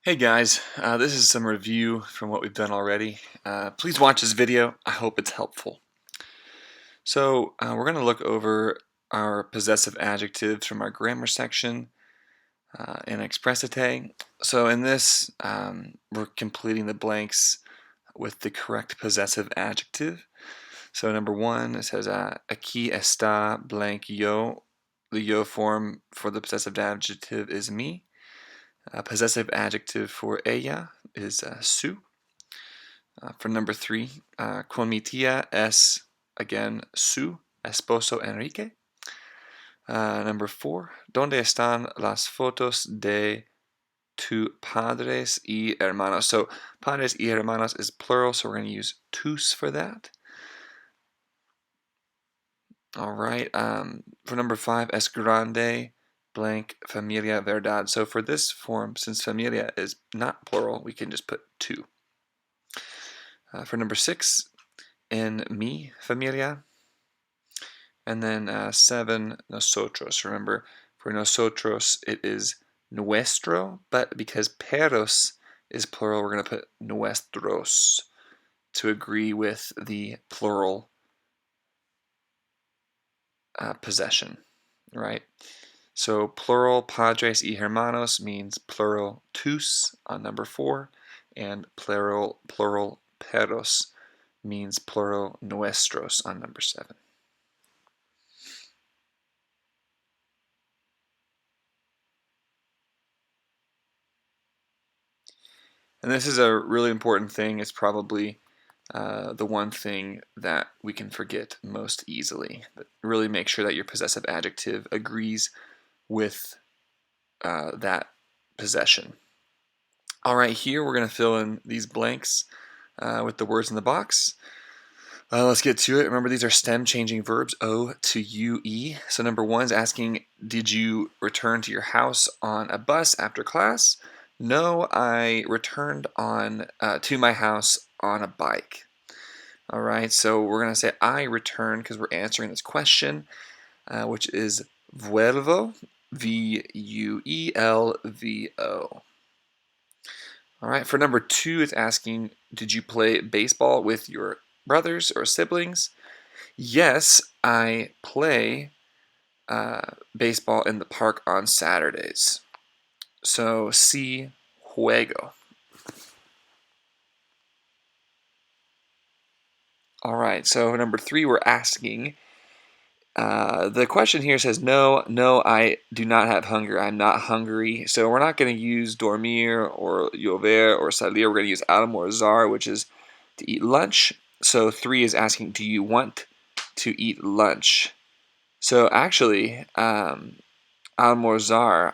Hey guys, this is some review from what we've done already. Please watch this video. I hope it's helpful. So we're going to look over our possessive adjectives from our grammar section in Expressite. So in this, we're completing the blanks with the correct possessive adjective. So number one, it says aquí está blank yo. The yo form for the possessive adjective is me. Possessive adjective for ella is su. For number three, con mi tía es, again, su esposo Enrique. Number four, ¿dónde están las fotos de tu padres y hermanos? So padres y hermanos is plural, so we're going to use tus for that. All right. For number five, es grande blank familia verdad. So for this form, since familia is not plural, we can just put two. For number six, en mi familia. And then seven, nosotros. Remember, for nosotros, it is nuestro, but because perros is plural, we're going to put nuestros to agree with the plural possession, right? So plural padres y hermanos means plural tus on number four, and plural perros means plural nuestros on number seven. And this is a really important thing. It's probably the one thing that we can forget most easily. But really make sure that your possessive adjective agrees with that possession. All right, here we're going to fill in these blanks with the words in the box. Let's get to it. Remember, these are stem changing verbs, O to UE. So number one is asking, did you return to your house on a bus after class? No, I returned to my house on a bike. All right, so we're going to say I returned because we're answering this question, which is vuelvo, V-U-E-L-V-O. All right, for number two, it's asking, did you play baseball with your brothers or siblings? Yes, I play baseball in the park on Saturdays. So, si juego. All right, so number three, we're asking. The question here says, no, I do not have hunger. I'm not hungry. So we're not going to use dormir or llover or salir. We're going to use almorzar, which is to eat lunch. So three is asking, do you want to eat lunch? So actually, almorzar,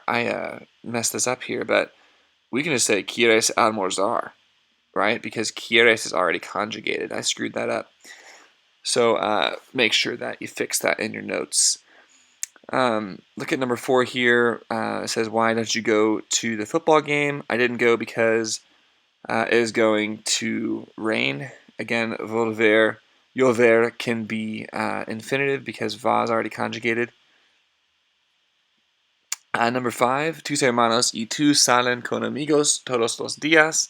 I messed this up here, but we can just say quieres almorzar, right? Because quieres is already conjugated. I screwed that up. So make sure that you fix that in your notes. Look at number four here. It says, why don't you go to the football game? I didn't go because it is going to rain. Again, volver, llover can be infinitive because va is already conjugated. Number five, tus hermanos y tú salen con amigos todos los días.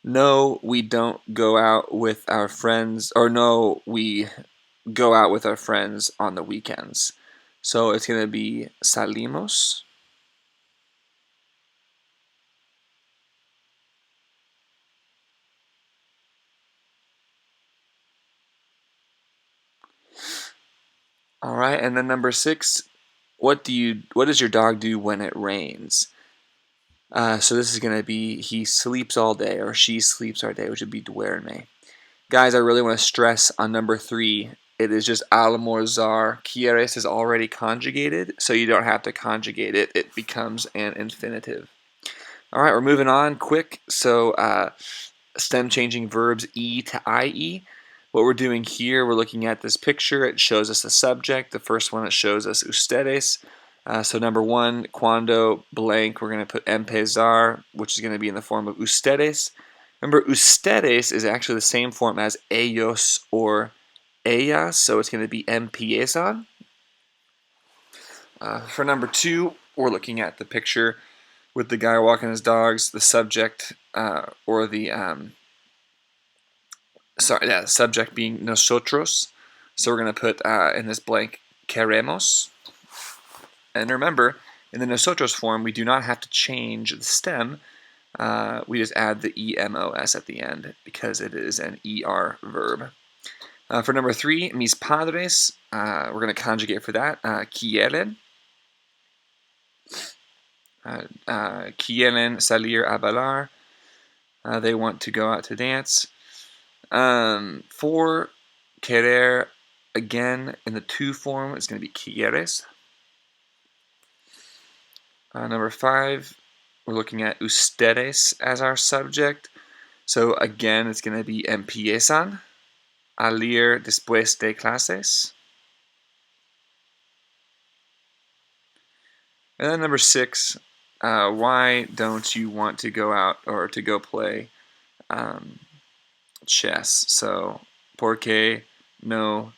No, we don't go out with our friends, or no, we go out with our friends on the weekends. So it's going to be salimos. All right, and then number six, what does your dog do when it rains? So this is going to be he sleeps all day, or she sleeps all day, which would be duerme. Guys, I really want to stress on number three. It is just almorzar. Quieres is already conjugated, so you don't have to conjugate it. It becomes an infinitive. All right, we're moving on quick. So stem changing verbs E to IE. What we're doing here, we're looking at this picture. It shows us the subject. The first one, it shows us ustedes. So number one, cuando blank, we're going to put empezar, which is going to be in the form of ustedes. Remember, ustedes is actually the same form as ellos or ellas, so it's going to be empiezan. For number two, we're looking at the picture with the guy walking his dogs, the subject or the subject being nosotros. So we're going to put in this blank queremos. And remember, in the nosotros form, we do not have to change the stem. We just add the emos at the end because it is an er verb. For number 3, mis padres, we're going to conjugate for that. Quieren. Quieren salir a bailar. They want to go out to dance. For querer, again, in the to form, it's going to be quieres. Number 5, we're looking at ustedes as our subject. So again, it's going to be empiezan a leer después de clases. And then number 6, why don't you want to go out or to go play chess? So, porque no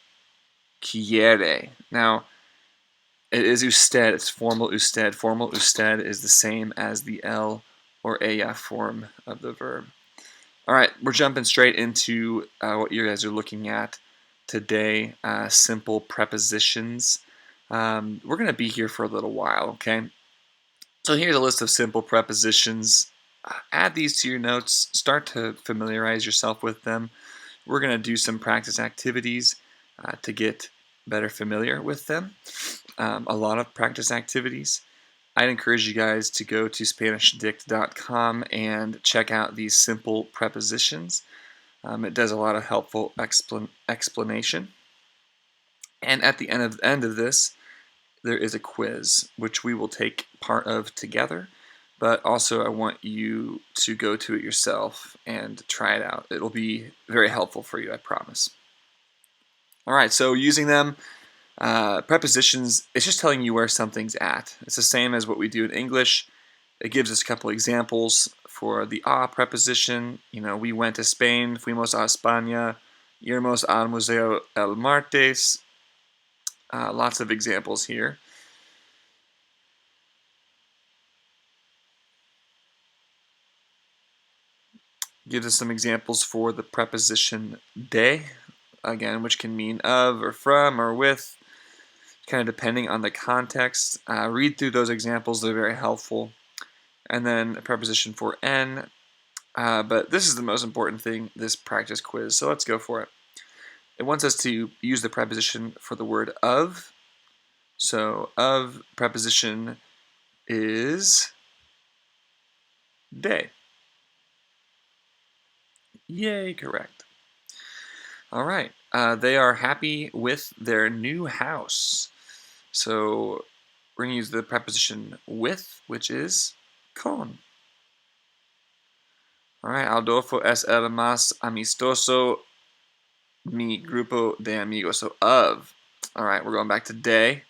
quiere. Now, it is usted, it's formal usted. Formal usted is the same as the el or ella form of the verb. All right, we're jumping straight into what you guys are looking at today, simple prepositions. We're going to be here for a little while, okay? So here's a list of simple prepositions. Add these to your notes. Start to familiarize yourself with them. We're going to do some practice activities to get better familiar with them. A lot of practice activities. I'd encourage you guys to go to SpanishDict.com and check out these simple prepositions. It does a lot of helpful explanation. And at the end of this, there is a quiz, which we will take part of together. But also, I want you to go to it yourself and try it out. It'll be very helpful for you, I promise. All right, so using them. Prepositions, it's just telling you where something's at. It's the same as what we do in English. It gives us a couple examples for the a preposition. You know, we went to Spain, fuimos a España, iremos al museo el martes. Lots of examples here. Gives us some examples for the preposition de, again, which can mean of or from or with, kind of depending on the context. Read through those examples, they're very helpful. And then a preposition for en, but this is the most important thing, this practice quiz, so let's go for it. It wants us to use the preposition for the word of. So of preposition is de. Yay, correct. All right, they are happy with their new house. So we're going to use the preposition with, which is con. All right, Adolfo es el más amistoso mi grupo de amigos. So of. All right, we're going back to de.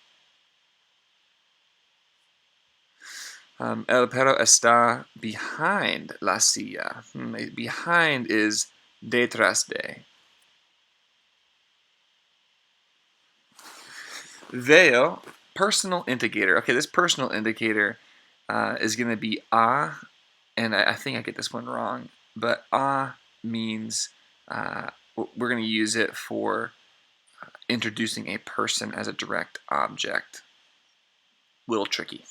El perro está behind la silla. Behind is detrás de. Veo, personal indicator. Okay, this personal indicator is going to be a, and I think I get this one wrong, but a means we're going to use it for introducing a person as a direct object. Little tricky.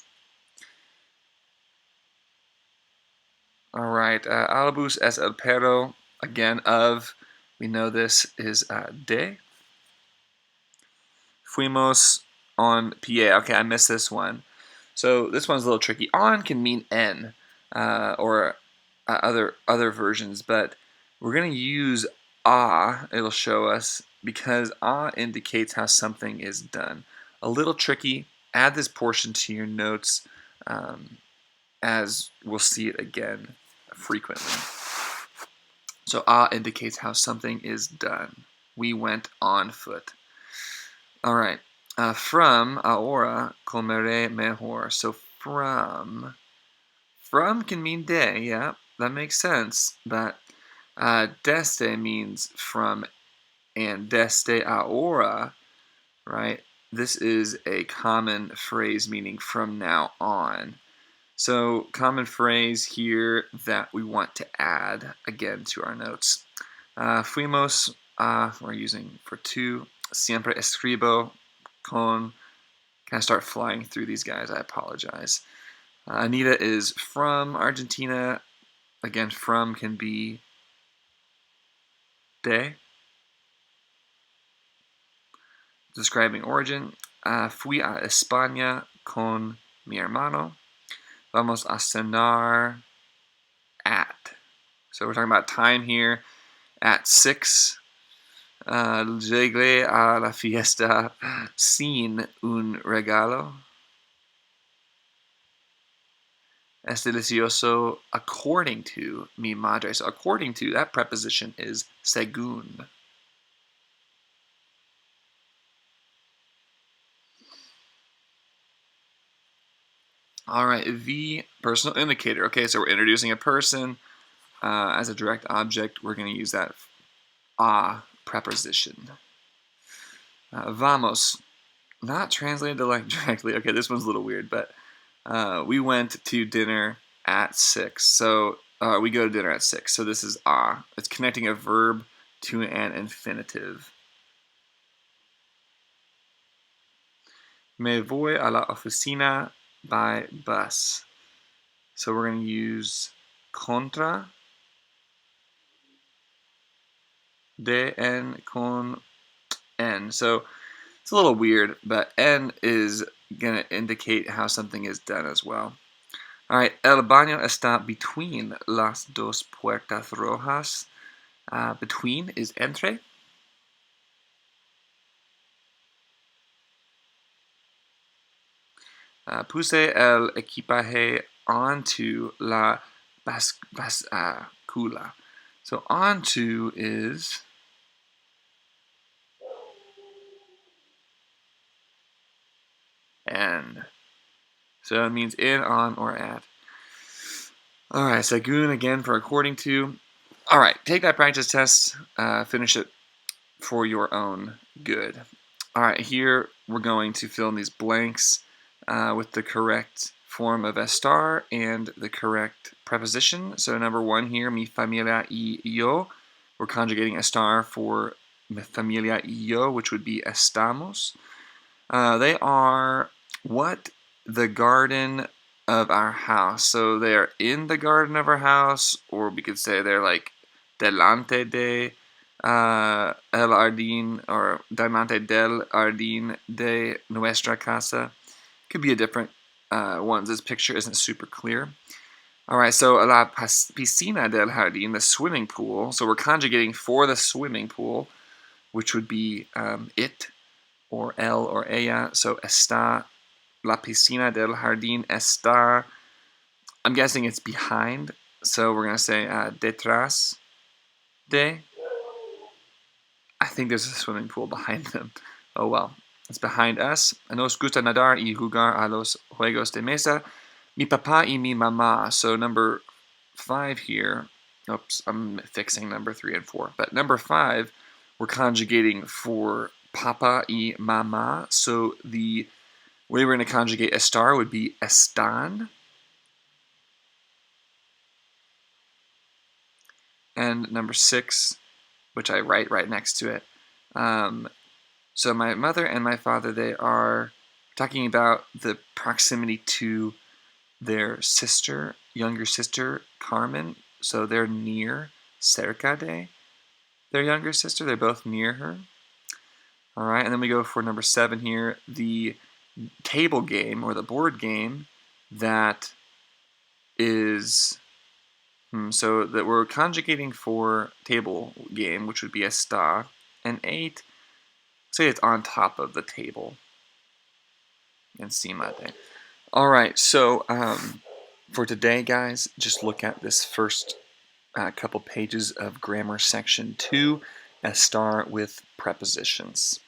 All right, Albus es el perro, again, of, we know this is de. Fuimos on pie. Okay, I missed this one. So this one's a little tricky. On can mean en, or other versions, but we're going to use a, it'll show us, because a indicates how something is done. A little tricky. Add this portion to your notes as we'll see it again frequently. So a indicates how something is done. We went on foot. All right. From, ahora, comeré mejor. So from can mean de, yeah, that makes sense. But desde means from, and desde ahora, right? This is a common phrase meaning from now on. So common phrase here that we want to add again to our notes. Fuimos, we're using for two. Siempre escribo con. Can I start flying through these guys? I apologize. Anita is from Argentina. Again, from can be de. Describing origin. Fui a España con mi hermano. Vamos a cenar at. So we're talking about time here. At 6. Llegué a la fiesta sin un regalo. Es delicioso according to mi madre. So according to, that preposition is según. All right, the personal indicator. Okay, so we're introducing a person as a direct object. We're going to use that a preposition. Vamos, not translated to like directly. Okay, this one's a little weird, but we went to dinner at 6. So we go to dinner at 6. So this is a. It's connecting a verb to an infinitive. Me voy a la oficina by bus. So we're going to use contra de en con en. So it's a little weird, but en is going to indicate how something is done as well. All right, el baño está between las dos puertas rojas. Between is entre. Puse el equipaje onto la bascula. So onto is en. So it means in, on, or at. All right, según again for according to. All right, take that practice test, finish it for your own good. All right, here we're going to fill in these blanks with the correct form of estar and the correct preposition. So number 1 here, mi familia y yo. We're conjugating estar for mi familia y yo, which would be estamos. They are what? The garden of our house. So they are in the garden of our house, or we could say they're like delante de el jardín, or delante del jardín de nuestra casa. Could be a different one. This picture isn't super clear. All right, so la piscina del jardín, the swimming pool. So we're conjugating for the swimming pool, which would be it, or él, or ella. So está la piscina del jardín está. I'm guessing it's behind. So we're going to say detrás de. I think there's a swimming pool behind them. Oh well. It's behind us. Nos gusta nadar y jugar a los juegos de mesa. Mi papá y mi mamá. So number 5 here. Oops, I'm fixing number 3 and 4. But number 5, we're conjugating for papa y mamá. So the way we're going to conjugate estar would be están. And number 6, which I write right next to it. So my mother and my father, they are talking about the proximity to their sister, younger sister, Carmen. So they're near, cerca de their younger sister. They're both near her. All right, and then we go for number 7 here, the table game or the board game that is, so that we're conjugating for table game, which would be estar, and 8, say it's on top of the table, encima de. All right, so for today, guys, just look at this first couple pages of grammar section 2, estar with prepositions.